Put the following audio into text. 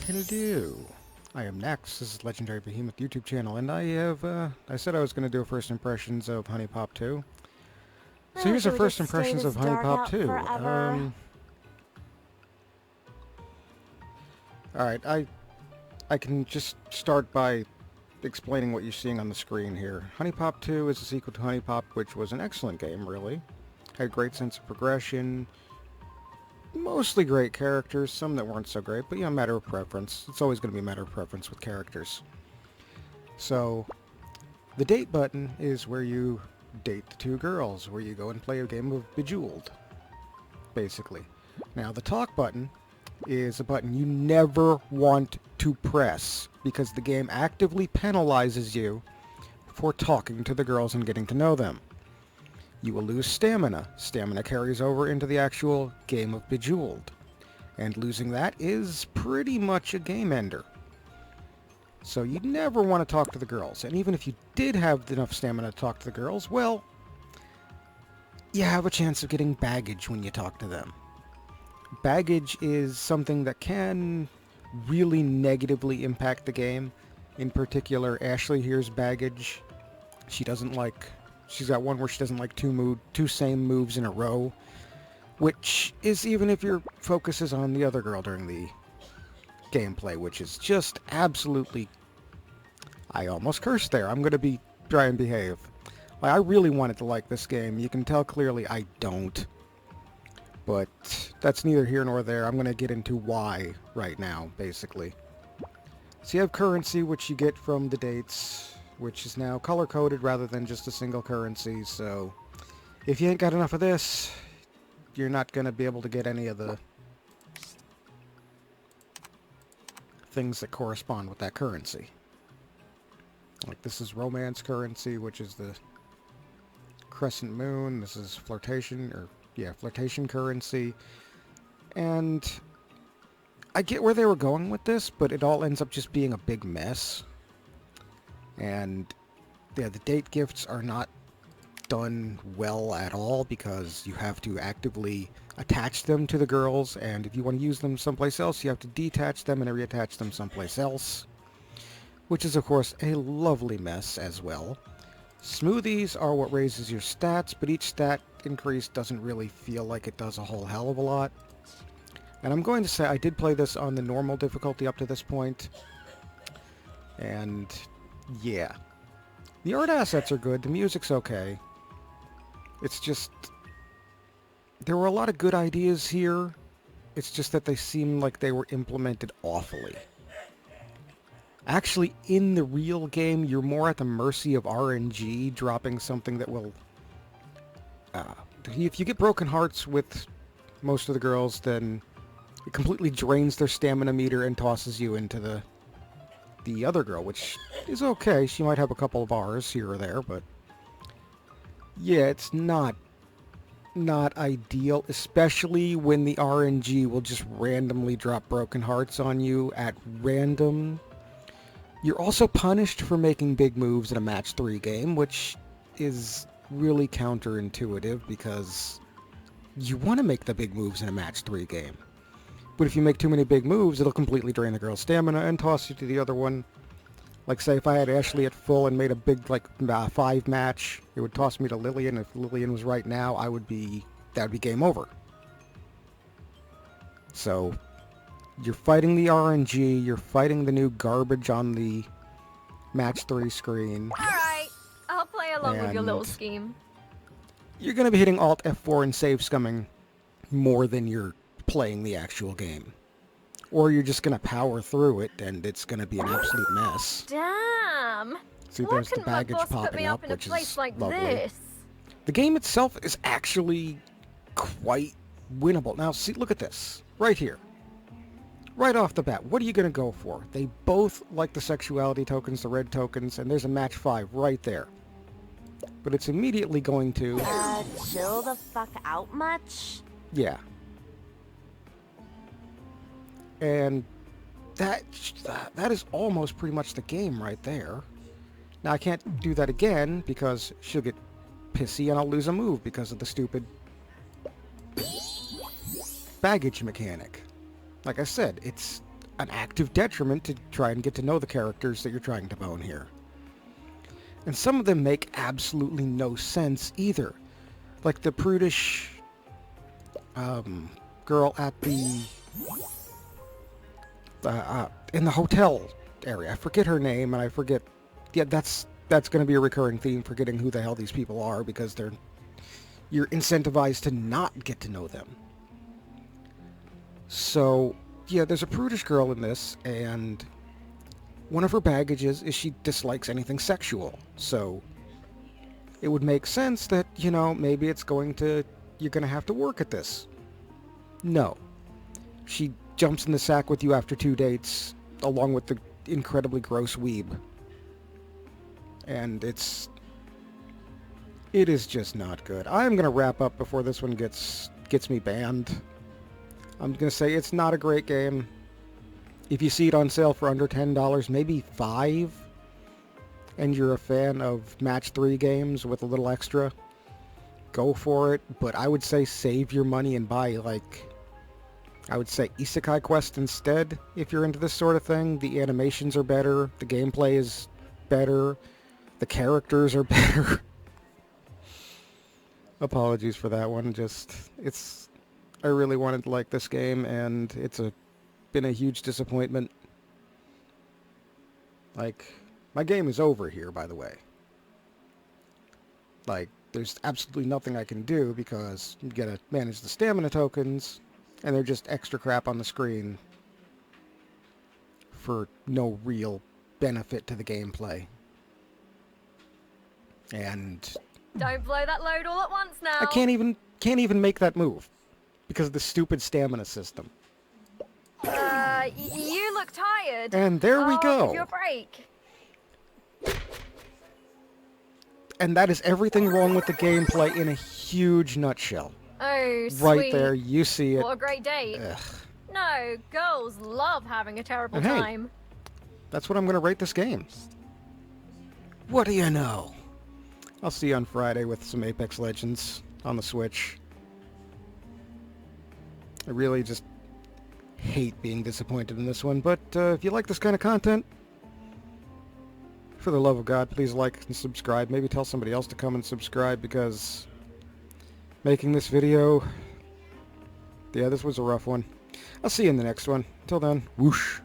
can do? I am Nex. This is Legendary Behemoth YouTube channel, and I said I was going to do a first impressions of HunniePop 2. So Oh, here's our should we first just stay impressions this of dark HunniePop out 2. forever? Alright, I can just start by explaining what you're seeing on the screen here. HunniePop 2 is a sequel to HunniePop, which was an excellent game, really. Had a great sense of progression, mostly great characters, some that weren't so great, but yeah, matter of preference. It's always going to be a matter of preference with characters. So, the date button is where you date the two girls, where you go and play a game of Bejeweled, basically. Now, the talk button is a button you never want to press, because the game actively penalizes you for talking to the girls and getting to know them. You will lose stamina. Stamina carries over into the actual game of Bejeweled, and losing that is pretty much a game ender. So you never want to talk to the girls, and even if you did have enough stamina to talk to the girls, well, you have a chance of getting baggage when you talk to them. Baggage is something that can really negatively impact the game. In particular, Ashley here's baggage. She's got one where she doesn't like two same moves in a row, which is even if your focus is on the other girl during the gameplay, which is just absolutely... I almost cursed there. I'm going to try and behave. I really wanted to like this game. You can tell clearly I don't. But that's neither here nor there. I'm going to get into why right now, basically. So you have currency, which you get from the dates, which is now color-coded rather than just a single currency. So if you ain't got enough of this, you're not going to be able to get any of the things that correspond with that currency. Like this is romance currency, which is the crescent moon. This is flirtation currency. And I get where they were going with this, but it all ends up just being a big mess. And yeah, the date gifts are not done well at all because you have to actively attach them to the girls, and if you want to use them someplace else, you have to detach them and reattach them someplace else, which is of course a lovely mess as well. Smoothies are what raises your stats, but each stat increase doesn't really feel like it does a whole hell of a lot. And I'm going to say I did play this on the normal difficulty up to this point, and yeah. The art assets are good, the music's okay. It's just... there were a lot of good ideas here, it's just that they seemed like they were implemented awfully. Actually, in the real game, you're more at the mercy of RNG dropping something that will... if you get broken hearts with most of the girls, then it completely drains their stamina meter and tosses you into the other girl, which is okay. She might have a couple of bars here or there, but yeah, it's not ideal, especially when the RNG will just randomly drop broken hearts on you at random. You're also punished for making big moves in a match 3 game, which is really counterintuitive because you want to make the big moves in a match 3 game. But if you make too many big moves, it'll completely drain the girl's stamina and toss you to the other one. Like, say, if I had Ashley at full and made a big, 5 match, it would toss me to Lillian. If Lillian was right now, that would be game over. So, you're fighting the RNG, you're fighting the new garbage on the match 3 screen. Alright, I'll play along with your little And scheme. you're going to be hitting Alt F4 and save scumming more than you're playing the actual game. Or you're just going to power through it, and it's going to be an absolute mess. Damn! See, Why there's the couldn't my baggage boss put popping me up, up in a which place is like lovely. this? The game itself is actually quite winnable. Now, see, look at this. Right here. Right off the bat, what are you going to go for? They both like the sexuality tokens, the red tokens, and there's a match 5 right there. But it's immediately going to... chill the fuck out much? yeah. And that is almost pretty much the game right there. Now, I can't do that again because she'll get pissy and I'll lose a move because of the stupid baggage mechanic. Like I said, it's an active detriment to try and get to know the characters that you're trying to bone here. And some of them make absolutely no sense either. Like the prudish girl at the in the hotel area. I forget her name, and I forget. Yeah, that's going to be a recurring theme, forgetting who the hell these people are, because you're incentivized to not get to know them. So, yeah, there's a prudish girl in this, and one of her baggages is she dislikes anything sexual. So, it would make sense that, you know, maybe you're going to have to work at this. No. She jumps in the sack with you after 2 dates, along with the incredibly gross weeb. And it is just not good. I'm going to wrap up before this one gets me banned. I'm going to say it's not a great game. If you see it on sale for under $10, maybe $5, and you're a fan of match 3 games with a little extra, go for it. But I would say save your money and buy, like, I would say Isekai Quest instead, if you're into this sort of thing. The animations are better, the gameplay is better, the characters are better. Apologies for that one. I really wanted to like this game, and it's been a huge disappointment. Like, my game is over here, by the way. Like, there's absolutely nothing I can do because you gotta manage the stamina tokens, and they're just extra crap on the screen for no real benefit to the gameplay. And Don't blow that load all at once now. I can't even make that move because of the stupid stamina system. You look tired. And there we I'll go. give you a break. And that is everything wrong with the gameplay in a huge nutshell. Oh, sweet. Right there, you see it. What a great date. Ugh. No, girls love having a terrible And hey, time. That's what I'm going to rate this game. What do you know? I'll see you on Friday with some Apex Legends on the Switch. I really just hate being disappointed in this one, but if you like this kind of content, for the love of God, please like and subscribe. Maybe tell somebody else to come and subscribe, because making this video, yeah, this was a rough one. I'll see you in the next one. Till then, whoosh.